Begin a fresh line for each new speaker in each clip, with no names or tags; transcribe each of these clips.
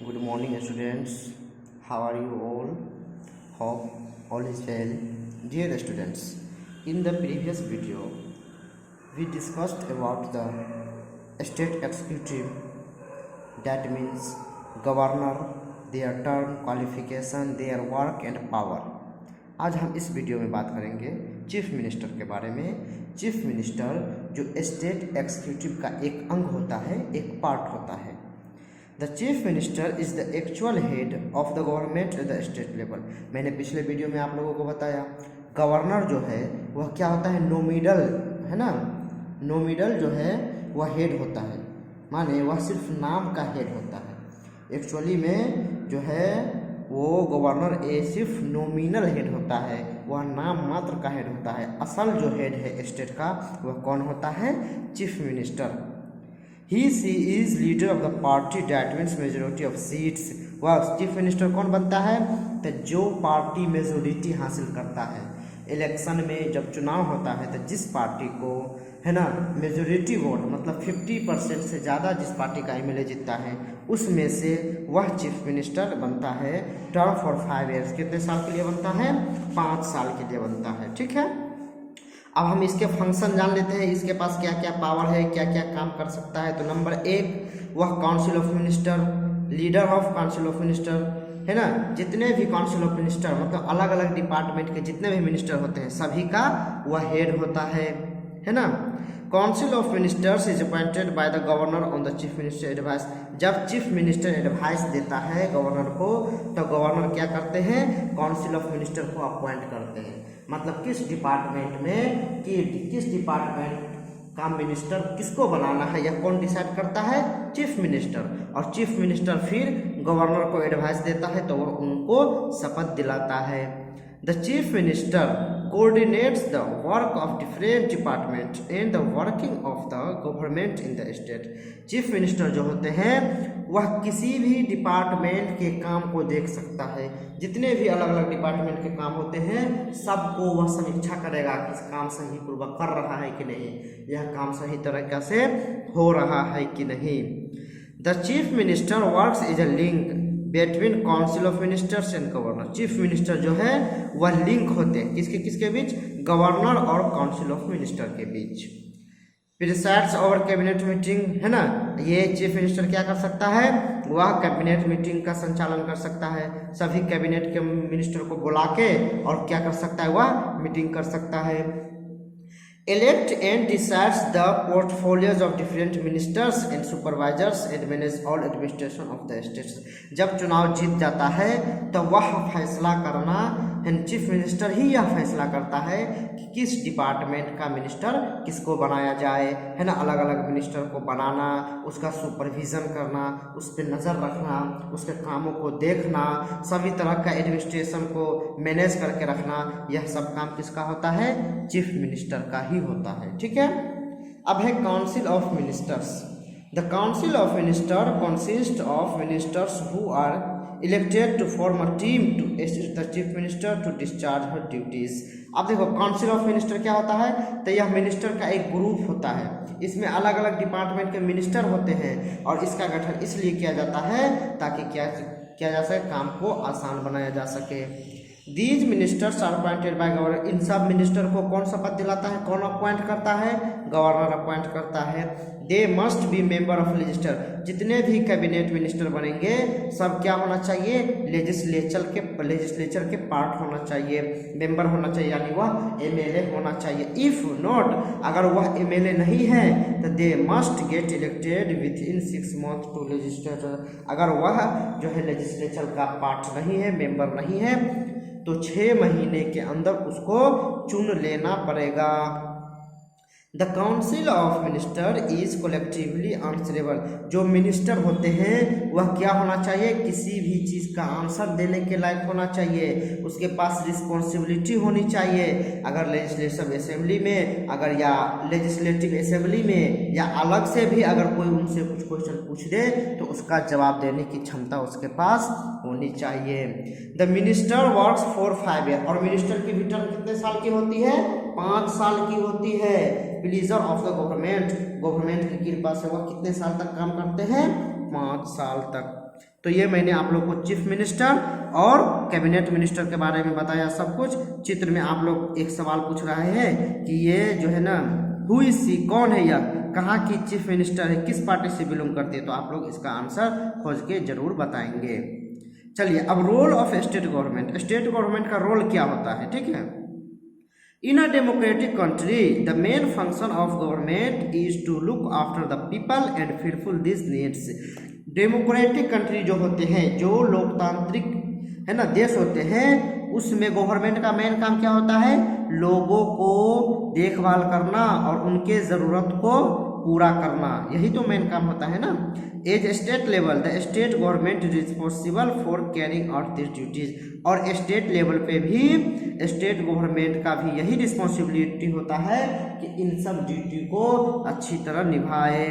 Good morning, students. How are you all? Hope all is well. Dear students, in the previous video, we discussed about the state executive, that means governor, their term, qualification, their work and power. आज हम इस video में बात करेंगे chief minister के बारे में। Chief minister जो स्टेट एक्सिक्यूटिव का एक अंग होता है, एक पार्ट होता है। The chief minister is the actual head of the government at the state level. मैंने पिछले वीडियो में आप लोगों को बताया गवर्नर जो है वह क्या होता है, नोमिनल है ना। नोमिनल जो है वह हेड होता है, माने वह सिर्फ नाम का हेड होता है। एक्चुअली में जो है वो गवर्नर सिर्फ नोमिनल हेड होता है, वह नाम मात्र का हेड होता है। असल जो हेड है स्टेट का वह कौन होता है, chief minister. He she is leader of the party that means majority of seats. वह चीफ मिनिस्टर कौन बनता है, तो जो पार्टी मेजोरिटी हासिल करता है। इलेक्शन में जब चुनाव होता है तो जिस पार्टी को है ना मेजोरिटी वोट मतलब 50% से ज़्यादा जिस पार्टी का एमएलए जीतता है उसमें से वह चीफ मिनिस्टर बनता है। टर्म फॉर 5 ईयर्स, कितने साल के लिए बनता है, 5 साल के लिए बनता है। ठीक है, अब हम इसके फंक्शन जान लेते हैं, इसके पास क्या क्या पावर है, क्या क्या काम कर सकता है। तो नंबर 1 वह council of minister, leader of council of minister है ना। जितने भी काउंसिल ऑफ मिनिस्टर मतलब अलग अलग डिपार्टमेंट के जितने भी मिनिस्टर होते हैं सभी का वह हेड होता है ना। Council of ministers is appointed by the governor on the chief minister advice. जब चीफ मिनिस्टर एडवाइस देता है गवर्नर को तो गवर्नर क्या करते हैं, काउंसिल ऑफ मिनिस्टर को अपॉइंट करते हैं। मतलब किस डिपार्टमेंट में कि किस डिपार्टमेंट का मिनिस्टर किसको बनाना है यह कौन डिसाइड करता है, चीफ मिनिस्टर। और चीफ मिनिस्टर फिर गवर्नर को एडवाइस देता है तो वह उनको शपथ दिलाता है। The chief minister coordinates the work of different departments and the working of the government in the state. Chief minister जो होते हैं वह किसी भी डिपार्टमेंट के काम को देख सकता है। जितने भी अलग अलग डिपार्टमेंट के काम होते हैं सबको वह समीक्षा करेगा कि इस काम सही पूर्वक कर रहा है कि नहीं, यह काम सही तरीके से हो रहा है कि नहीं। The chief minister works is a link between council of ministers and governor. Chief minister जो है वह लिंक होते हैं किसके किसके बीच, गवर्नर और काउंसिल ऑफ मिनिस्टर के बीच। प्रिसाइड्स ओवर कैबिनेट मीटिंग है ना। ये चीफ मिनिस्टर क्या कर सकता है, वह कैबिनेट मीटिंग का संचालन कर सकता है। सभी कैबिनेट के मिनिस्टर को बुला के और क्या कर सकता है, वह मीटिंग कर सकता है। Elect and decides the portfolios of different ministers and supervisors and manage all administration of the states. जब चुनाव जीत जाता है तो वह फैसला करना चीफ मिनिस्टर ही यह फैसला करता है कि किस डिपार्टमेंट का मिनिस्टर किसको बनाया जाए है ना। अलग अलग मिनिस्टर को बनाना, उसका सुपरविजन करना, उस पर नज़र रखना, उसके कामों को देखना, सभी तरह का एडमिनिस्ट्रेशन को मैनेज करके रखना, यह सब काम किसका होता है, चीफ मिनिस्टर का ही होता है। ठीक है, अब है council of ministers. The council of minister consist of ministers who are elected to form a team to assist the chief minister to discharge her duties. अब देखो काउंसिल ऑफ मिनिस्टर क्या होता है, तो यह मिनिस्टर का एक ग्रुप होता है। इसमें अलग अलग डिपार्टमेंट के मिनिस्टर होते हैं और इसका गठन इसलिए किया जाता है ताकि क्या किया जा सके, काम को आसान बनाया जा सके। These ministers are appointed by governor. इन सब मिनिस्टर को कौन शपथ दिलाता है, कौन अपॉइंट करता है, गवर्नर अपॉइंट करता है। They must be member of legislature. जितने भी कैबिनेट मिनिस्टर बनेंगे सब क्या होना चाहिए, लेजिस्लेचर के पार्ट होना चाहिए, मेंबर होना चाहिए, यानी वह एमएलए होना चाहिए। इफ नॉट, अगर वह एमएलए नहीं है तो they must get elected within 6 months to legislature. अगर वह जो है लेजिस्लेचर का पार्ट नहीं है, मेंबर नहीं है, तो 6 महीने के अंदर उसको चुन लेना पड़ेगा। The council of minister is collectively answerable. जो मिनिस्टर होते हैं वह क्या होना चाहिए, किसी भी चीज़ का आंसर देने के लायक होना चाहिए, उसके पास रिस्पॉन्सिबिलिटी होनी चाहिए। अगर लेजिस्लेटिव असेंबली में अगर या लेजिस्लेटिव असेंबली में या अलग से भी अगर कोई उनसे कुछ क्वेश्चन पूछ दे तो उसका जवाब देने की क्षमता उसके पास होनी चाहिए। The minister works for 5 years। और मिनिस्टर की भी टर्म कितने साल की होती है, 5 साल की होती है। Pleaser of the government, government की कृपा से वह कितने साल तक काम करते हैं, 5 साल तक। तो ये मैंने आप लोग को चीफ मिनिस्टर और कैबिनेट मिनिस्टर के बारे में बताया सब कुछ। चित्र में आप लोग एक सवाल पूछ रहे हैं कि ये जो है ना हु इज सी, कौन है यह, कहाँ की चीफ मिनिस्टर है, किस पार्टी से बिलोंग करती है, तो आप लोग इसका आंसर खोज के जरूर बताएंगे। चलिए अब role of state government, state government का रोल क्या होता है, ठीक है। In a democratic country, the main function of government is to look after the people and fulfill these needs. Democratic country जो होते हैं, जो लोकतांत्रिक है ना देश होते हैं, उसमें गवर्नमेंट का मेन काम क्या होता है, लोगों को देखभाल करना और उनके ज़रूरत को पूरा करना, यही तो मेन काम होता है ना। As state level the state government responsible for carrying out this duties, और स्टेट लेवल पे भी स्टेट गवर्नमेंट का भी यही रिस्पॉन्सिबिलिटी होता है कि इन सब ड्यूटी को अच्छी तरह निभाए।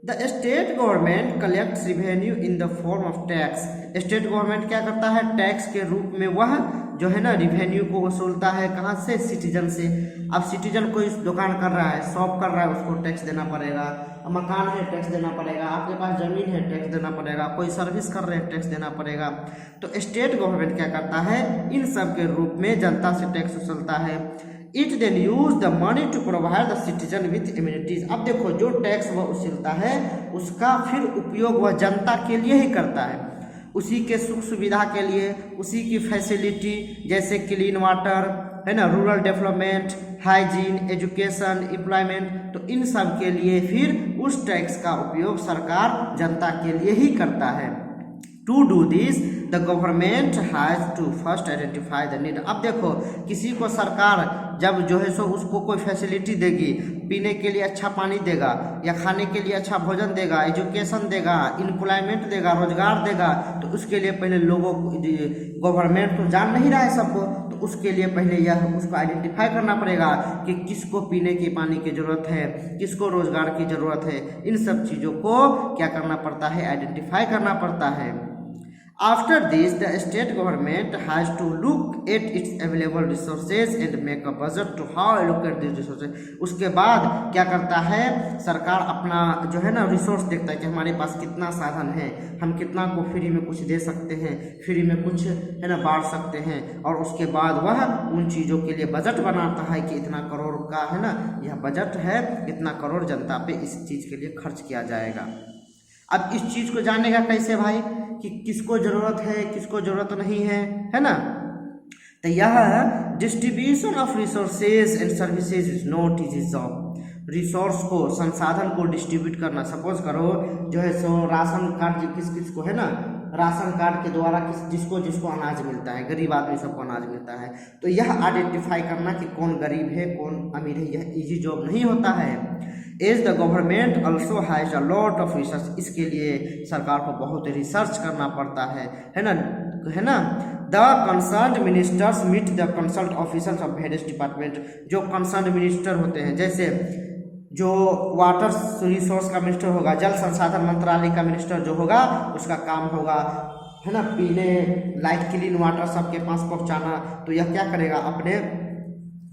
The state government collects revenue in the form of tax, state government क्या करता है, टैक्स के रूप में वह जो है ना रिवेन्यू को वसूलता है, कहाँ से, सिटीजन से। अब सिटीजन कोई दुकान कर रहा है, शॉप कर रहा है, उसको टैक्स देना पड़ेगा, मकान है टैक्स देना पड़ेगा, आपके पास ज़मीन है टैक्स देना पड़ेगा, कोई सर्विस कर रहे हैं टैक्स देना पड़ेगा। तो स्टेट गवर्नमेंट क्या करता है, इन सब के रूप में जनता से टैक्स वसूलता है। It then use the money to provide the citizen with immunities, अब देखो जो टैक्स वह वसूलता है उसका फिर उपयोग वह जनता के लिए ही करता है, उसी के सुख सुविधा के लिए, उसी की फैसिलिटी जैसे क्लीन वाटर है ना, rural development, hygiene, education, employment, तो इन सब के लिए फिर उस टैक्स का उपयोग सरकार जनता के लिए ही करता है। To do this the government has to first identify the need, अब देखो किसी को सरकार जब जो है सो उसको कोई फैसिलिटी देगी, पीने के लिए अच्छा पानी देगा या खाने के लिए अच्छा भोजन देगा, एजुकेशन देगा, एम्प्लॉयमेंट देगा, रोजगार देगा, तो उसके लिए पहले लोगों को गवर्नमेंट तो जान नहीं रहा है सबको, तो उसके लिए पहले यह उसको आइडेंटिफाई करना पड़ेगा कि किसको पीने के पानी की ज़रूरत है, किसको रोजगार की ज़रूरत है, इन सब चीज़ों को क्या करना पड़ता है, आइडेंटिफाई करना पड़ता है। After this, the state government has to look at its available resources and make a budget to how allocate these resources. उसके बाद क्या करता है, सरकार अपना जो है ना रिसोर्स देखता है कि हमारे पास कितना साधन है, हम कितना को फ्री में कुछ दे सकते हैं, फ्री में कुछ है ना बांट सकते हैं, और उसके बाद वह उन चीज़ों के लिए बजट बनाता है कि इतना करोड़ का है ना यह बजट है, इतना करोड़ जनता पे इस चीज़ के लिए खर्च किया जाएगा। अब इस चीज़ को जानेगा कैसे भाई कि किसको ज़रूरत है, किसको ज़रूरत नहीं है ना। तो यह distribution of resources and services is not easy job, resource को, संसाधन को डिस्ट्रीब्यूट करना। सपोज करो जो है सो राशन कार्ड किस किस को है ना, राशन कार्ड के द्वारा जिसको जिसको अनाज मिलता है, गरीब आदमी सबको अनाज मिलता है, तो यह आइडेंटिफाई करना कि कौन गरीब है कौन अमीर है, यह इजी जॉब नहीं होता है। As the government also has a lot of research, इसके लिए सरकार को बहुत रिसर्च करना पड़ता है ना। The concern ministers meet the consult officers of various department, जो कंसर्न मिनिस्टर होते हैं, जैसे जो वाटर रिसोर्स का मिनिस्टर होगा, जल संसाधन मंत्रालय का मिनिस्टर जो होगा, उसका काम होगा है ना पीने लाइक क्लीन वाटर सबके पास पहुंचाना। तो यह क्या करेगा, अपने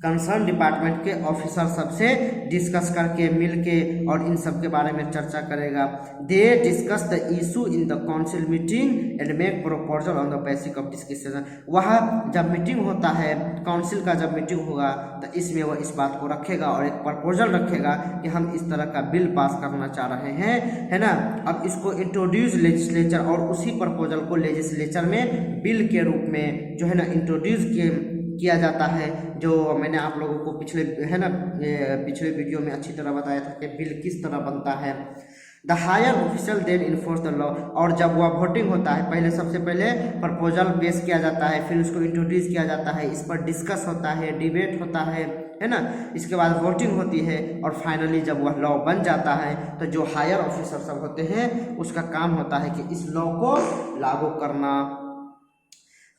कंसर्न डिपार्टमेंट के ऑफिसर सबसे डिस्कस करके मिल के और इन सब के बारे में चर्चा करेगा। They discuss the issue in the council meeting and make proposal on the basis of discussion, वह जब मीटिंग होता है, काउंसिल का जब मीटिंग होगा, तो इसमें वह इस बात को रखेगा और एक प्रपोजल रखेगा कि हम इस तरह का बिल पास करना चाह रहे हैं, है ना। अब इसको इंट्रोड्यूस लेजिस्लेचर, और उसी प्रपोजल को लेजिस्लेचर में बिल के रूप में जो है ना इंट्रोड्यूस किया जाता है, जो मैंने आप लोगों को पिछले वीडियो में अच्छी तरह बताया था कि बिल किस तरह बनता है। The higher official then enforce the law, और जब वह वोटिंग होता है, पहले सबसे पहले प्रपोजल पेश किया जाता है, फिर उसको इंट्रोड्यूस किया जाता है, इस पर डिस्कस होता है, डिबेट होता है ना, इसके बाद वोटिंग होती है, और फाइनली जब वह लॉ बन जाता है तो जो हायर ऑफिसर सब होते हैं उसका काम होता है कि इस लॉ को लागू करना।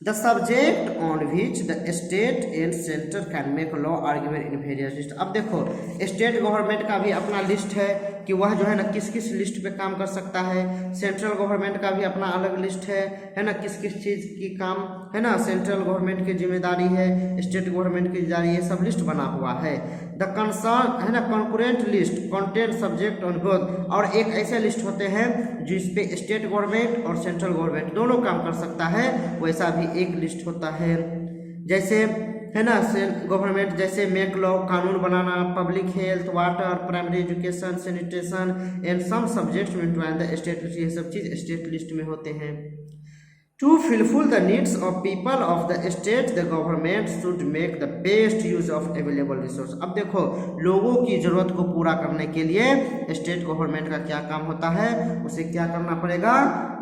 The subject on which the state and center can make law argument in various list, अब देखो स्टेट गवर्नमेंट का भी अपना लिस्ट है कि वह जो है ना किस किस लिस्ट पे काम कर सकता है। सेंट्रल गवर्नमेंट का भी अपना अलग लिस्ट है ना, किस किस चीज़ की काम है ना सेंट्रल गवर्नमेंट की जिम्मेदारी है, स्टेट गवर्नमेंट की जिम्मेदारी है, सब लिस्ट बना हुआ है। द कंसर्न है ना concurrent list content subject on both, और एक ऐसे लिस्ट होते हैं जिस पे स्टेट गवर्नमेंट और सेंट्रल गवर्नमेंट दोनों काम कर सकता है, वैसा भी एक लिस्ट होता है। जैसे है ना गवर्नमेंट जैसे मेक लॉ कानून बनाना, public health, water, primary education, sanitation and some subjects में द स्टेट, ये सब चीज़ स्टेट लिस्ट में होते हैं। To fulfill the needs of people of the state, the government should make the best use of available resource। अब देखो लोगों की ज़रूरत को पूरा करने के लिए स्टेट गवर्नमेंट का क्या काम होता है, उसे क्या करना पड़ेगा,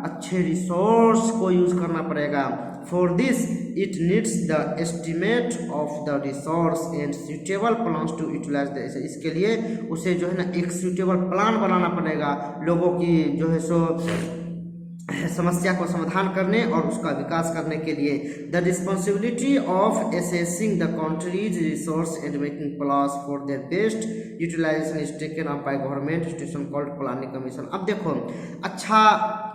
अच्छे रिसोर्स को यूज़ करना पड़ेगा। For this it needs the estimate of the resource and suitable plans to utilize the, इसके लिए उसे जो है ना एक suitable प्लान बनाना पड़ेगा लोगों की जो है सो समस्या को समाधान करने और उसका विकास करने के लिए। The responsibility of assessing the country's resource and making plans for their best utilisation is taken up by government institution called planning commission. अब देखो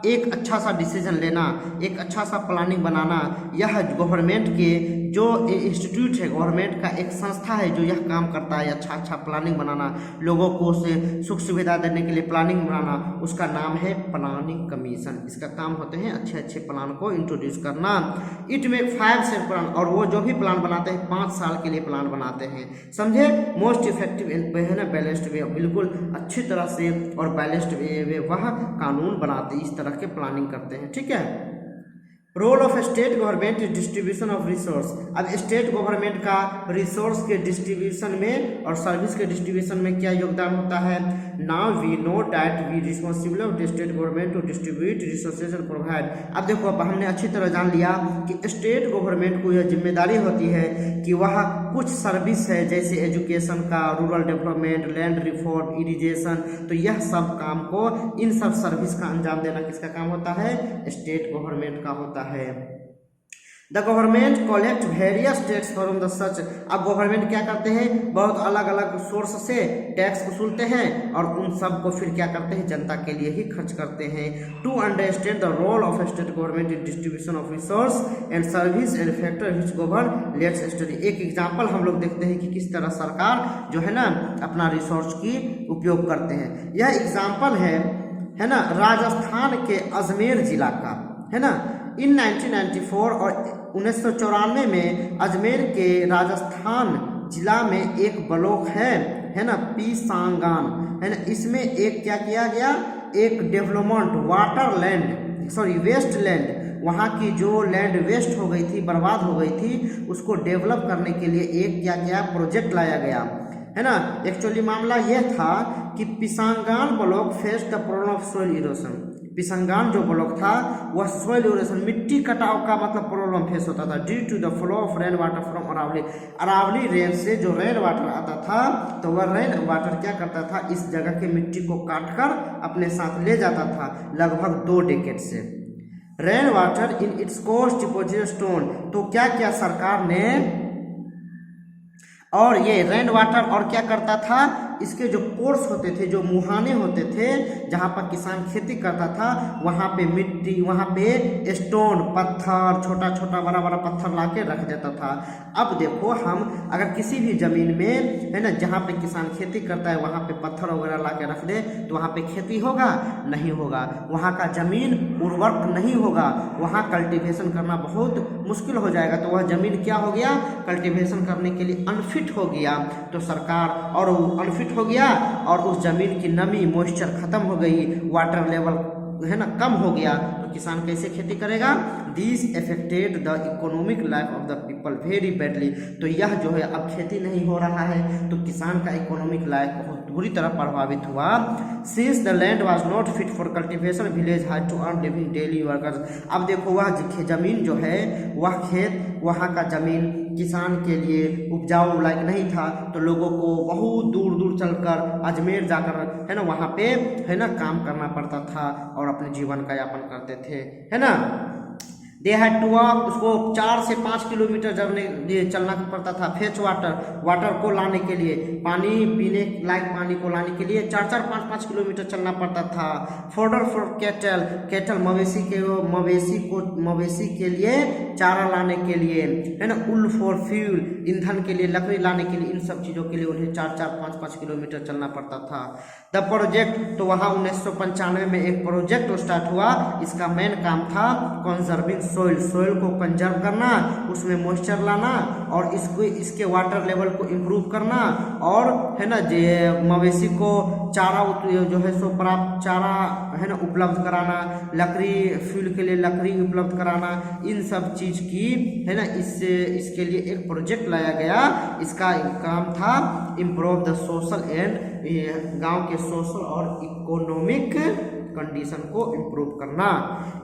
एक अच्छा सा डिसीजन लेना, एक अच्छा सा प्लानिंग बनाना, यह गवर्नमेंट के जो इंस्टीट्यूट है, गवर्नमेंट का एक संस्था है जो यह काम करता है अच्छा प्लानिंग बनाना, लोगों को से सुख सुविधा देने के लिए प्लानिंग बनाना, उसका नाम है प्लानिंग कमीशन। इसका काम होते हैं अच्छे प्लान को इंट्रोड्यूस करना। इट मेक 5 सेट प्लान, और वो जो भी प्लान बनाते हैं 5 साल के लिए प्लान बनाते हैं, समझे। मोस्ट इफेक्टिव है ना बैलेंस्ड वे, बिल्कुल अच्छी तरह से और बैलेंस्ड वे वह कानून बनाते इस तरह के प्लानिंग करते हैं, ठीक है। Role of state government distribution of resource. अब स्टेट गवर्नमेंट का रिसोर्स के डिस्ट्रीब्यूशन में और सर्विस के डिस्ट्रीब्यूशन में क्या योगदान होता है। Now we know that we responsible of the state government to distribute resources and provide. अब देखो अब हमने अच्छी तरह जान लिया कि स्टेट गवर्नमेंट को यह जिम्मेदारी होती है कि वह कुछ सर्विस है जैसे एजुकेशन का, rural development, land reform, irrigation, तो यह सब काम को इन सब सर्विस का अंजाम देना किसका काम होता है, स्टेट गवर्नमेंट का होता है। The government collect various tax from the such. अब गवर्नमेंट क्या करते हैं, बहुत अलग अलग सोर्स से टैक्स वसूलते हैं और उन सब को फिर क्या करते हैं, जनता के लिए ही खर्च करते हैं। To understand the role of state government in distribution of resource and service and factor which govern, let's study. एक एग्जाम्पल हम लोग देखते हैं कि किस तरह सरकार जो है ना अपना रिसोर्स की उपयोग करते हैं। यह एग्जाम्पल है ना राजस्थान के अजमेर जिला का, है ना। इन 1994 और 1994 में अजमेर के राजस्थान जिला में एक ब्लॉक है ना पीसांगान, है ना। इसमें एक क्या किया गया, एक development water land waste land, वहाँ की जो लैंड वेस्ट हो गई थी, बर्बाद हो गई थी, उसको डेवलप करने के लिए एक क्या प्रोजेक्ट लाया गया, है ना। एक्चुअली मामला यह था कि Pisangan block face the problem of soil erosion. Pisangan जो ब्लॉक था वह सोइल इरोशन, मिट्टी कटाव का मतलब प्रॉब्लम फेस होता था due to the flow of rain water from Aravalli. Aravalli rain से जो रेन वाटर आता था तो वह रेन वाटर क्या करता था, इस जगह की मिट्टी को काटकर अपने साथ ले जाता था लगभग 2 डेकेड से। Rain water in its course deposit stone, तो क्या क्या सरकार ने, और ये रेन वाटर और क्या करता था, इसके जो कोर्स होते थे, जो मुहाने होते थे जहाँ पर किसान खेती करता था, वहाँ पे मिट्टी, वहाँ पे स्टोन, पत्थर, छोटा छोटा बड़ा बड़ा पत्थर ला के रख देता था। अब देखो हम अगर किसी भी ज़मीन में, है ना, जहाँ पे किसान खेती करता है वहाँ पे पत्थर वगैरह ला के रख दे तो वहाँ पे खेती होगा, नहीं होगा। वहाँ का ज़मीन उर्वरक नहीं होगा, वहाँ कल्टीवेशन करना बहुत मुश्किल हो जाएगा। तो वह ज़मीन क्या हो गया, कल्टीवेशन करने के लिए अनफिट हो गया। तो सरकार और अनफिट हो गया और उस जमीन की नमी, मॉइस्चर खत्म हो गई, वाटर लेवल है ना कम हो गया, तो किसान कैसे खेती करेगा। This affected the economic life of the people very badly. तो यह जो है अब खेती नहीं हो रहा है तो किसान का इकोनॉमिक लाइफ बहुत बुरी तरह प्रभावित हुआ। Since the land was not fit for cultivation village had to earn living daily workers. अब देखो वह जमीन जो है, वह खेत, वहाँ का जमीन किसान के लिए उपजाऊ लायक नहीं था, तो लोगों को बहुत दूर दूर चलकर अजमेर जाकर, है ना, वहाँ पे, है ना, काम करना पड़ता था और अपने जीवन का यापन करते थे, है ना। दे हैड टू वॉक, उसको 4 से 5 किलोमीटर चलना पड़ता था। फेच वाटर को लाने के लिए, पानी पीने लायक पानी को लाने के लिए 4-4, 5-5 किलोमीटर चलना पड़ता था। फॉर्डर फॉर कैटल मवेशी के लिए चारा लाने के लिए, है ना। उल फॉर फ्यूल, ईंधन के लिए, लकड़ी लाने के लिए, इन सब चीज़ों के लिए उन्हें 4-4, 5-5 किलोमीटर चलना पड़ता था। द प्रोजेक्ट, तो वहाँ 1995 में एक प्रोजेक्ट स्टार्ट हुआ। इसका मेन काम था कंजर्विंग सोइल को कंजर्व करना, उसमें मॉइस्चर लाना और इसके वाटर लेवल को इम्प्रूव करना, और है ना मवेशी को चारा जो है सो प्राप्त चारा है ना उपलब्ध कराना, लकड़ी फ्यूल के लिए लकड़ी उपलब्ध कराना, इन सब चीज़ की है ना इसके लिए एक प्रोजेक्ट लाया गया। इसका काम था इम्प्रूव द सोशल एंड गांव के सोशल और इकोनॉमिक कंडीशन को इम्प्रूव करना।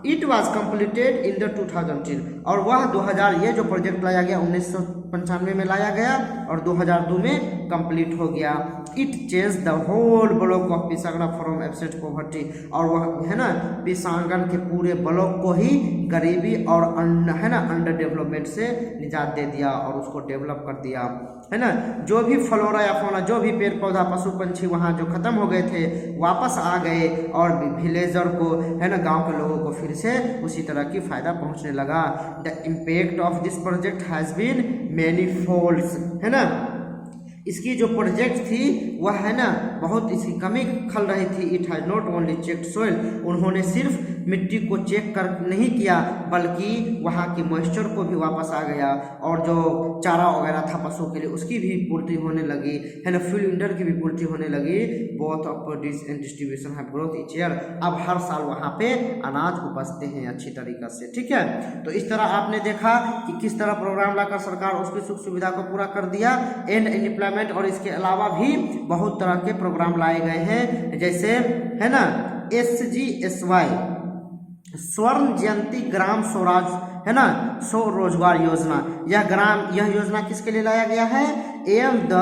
It was completed in the 2010, और वह 2000 ये जो प्रोजेक्ट लाया गया 1995 में लाया गया और 2002 में कंप्लीट हो गया। It change the whole block of Pisangna from absent poverty, और वह है ना पिसांगन के पूरे ब्लॉक को ही गरीबी और है ना अंडर डेवलपमेंट से निजात दे दिया और उसको डेवलप कर दिया, है ना। जो भी फ्लोरा या फौना, जो भी पेड़ पौधा पशु पंछी वहाँ जो खत्म हो गए थे वापस आ गए, और विलेजर को है ना गांव के लोगों को फिर से उसी तरह की फायदा पहुंचने लगा। The impact of this project has been many folds, है ना। इसकी जो प्रोजेक्ट थी वह है ना बहुत इसकी कमी खल रही थी। It has not only check soil, उन्होंने सिर्फ मिट्टी को चेक कर नहीं किया बल्कि वहाँ की मॉइस्चर को भी वापस आ गया, और जो चारा वगैरह था पशुओं के लिए उसकी भी पूर्ति होने लगी, है ना। फ्यूल इंडर की भी पूर्ति होने लगी। Both of produce and distribution have growth each year, अब हर साल वहाँ पे अनाज उपजते हैं अच्छी तरीक़ा से, ठीक है। तो इस तरह आपने देखा कि किस तरह प्रोग्राम लाकर सरकार उसकी सुख सुविधा को पूरा कर दिया। एंड एम्प्लॉयमेंट, और इसके अलावा भी बहुत तरह के प्रोग्राम लाए गए हैं, जैसे है ना SGSY स्वर्ण जयंती ग्राम स्वराज, है ना स्वरोजगार योजना। यह योजना किसके लिए लाया गया है? Am the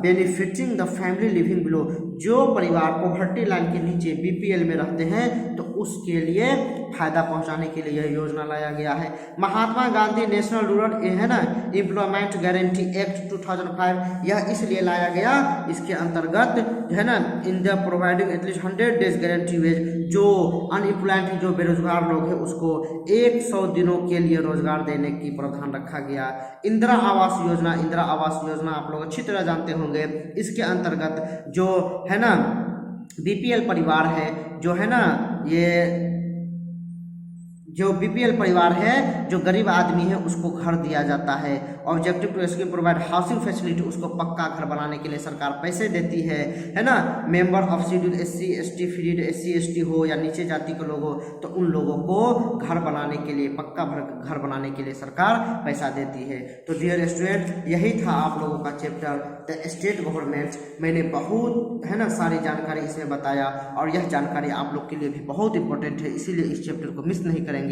benefiting the family living below, जो परिवार पॉवर्टी लाइन के नीचे BPL में रहते हैं तो उसके लिए फायदा पहुंचाने के लिए यह योजना लाया गया है। महात्मा गांधी नेशनल रूरल है ना एम्प्लॉयमेंट गारंटी एक्ट 2005, यह इसलिए लाया गया, इसके अंतर्गत है ना in the providing at least 100 days guarantee wage, जो अनएम्प्लॉयड जो बेरोजगार लोग हैं उसको 100 दिनों के लिए रोजगार देने की प्रावधान रखा गया। इंदिरा आवास योजना आप लोग अच्छी तरह जानते होंगे। इसके अंतर्गत जो है ना BPL परिवार है, जो है ना जो BPL परिवार है, जो गरीब आदमी है उसको घर दिया जाता है। Objective to scheme provide housing facility, उसको पक्का घर बनाने के लिए सरकार पैसे देती है ना। Member of schedule SC ST freed SC ST हो या नीचे जाति के लोग हो तो उन लोगों को घर बनाने के लिए, पक्का घर बनाने के लिए सरकार पैसा देती है। तो डियर स्टूडेंट, यही था आप लोगों का चैप्टर द स्टेट गवर्नमेंट। मैंने बहुत है ना सारी जानकारी इसमें बताया, और यह जानकारी आप लोग के लिए भी बहुत इंपॉर्टेंट है, इसीलिए इस चैप्टर को मिस नहीं करेंगे।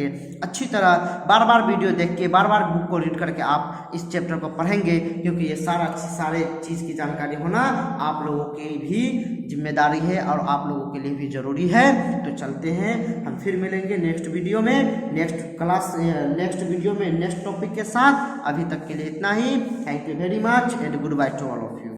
अच्छी तरह बार बार वीडियो देख के, बार बार बुक को रीड करके आप इस चैप्टर को पढ़ेंगे, क्योंकि ये सारे चीज़ की जानकारी होना आप लोगों की भी जिम्मेदारी है और आप लोगों के लिए भी ज़रूरी है। तो चलते हैं, हम फिर मिलेंगे नेक्स्ट वीडियो में, नेक्स्ट वीडियो में नेक्स्ट टॉपिक के साथ। अभी तक के लिए इतना ही। Thank you very much and goodbye to all of you.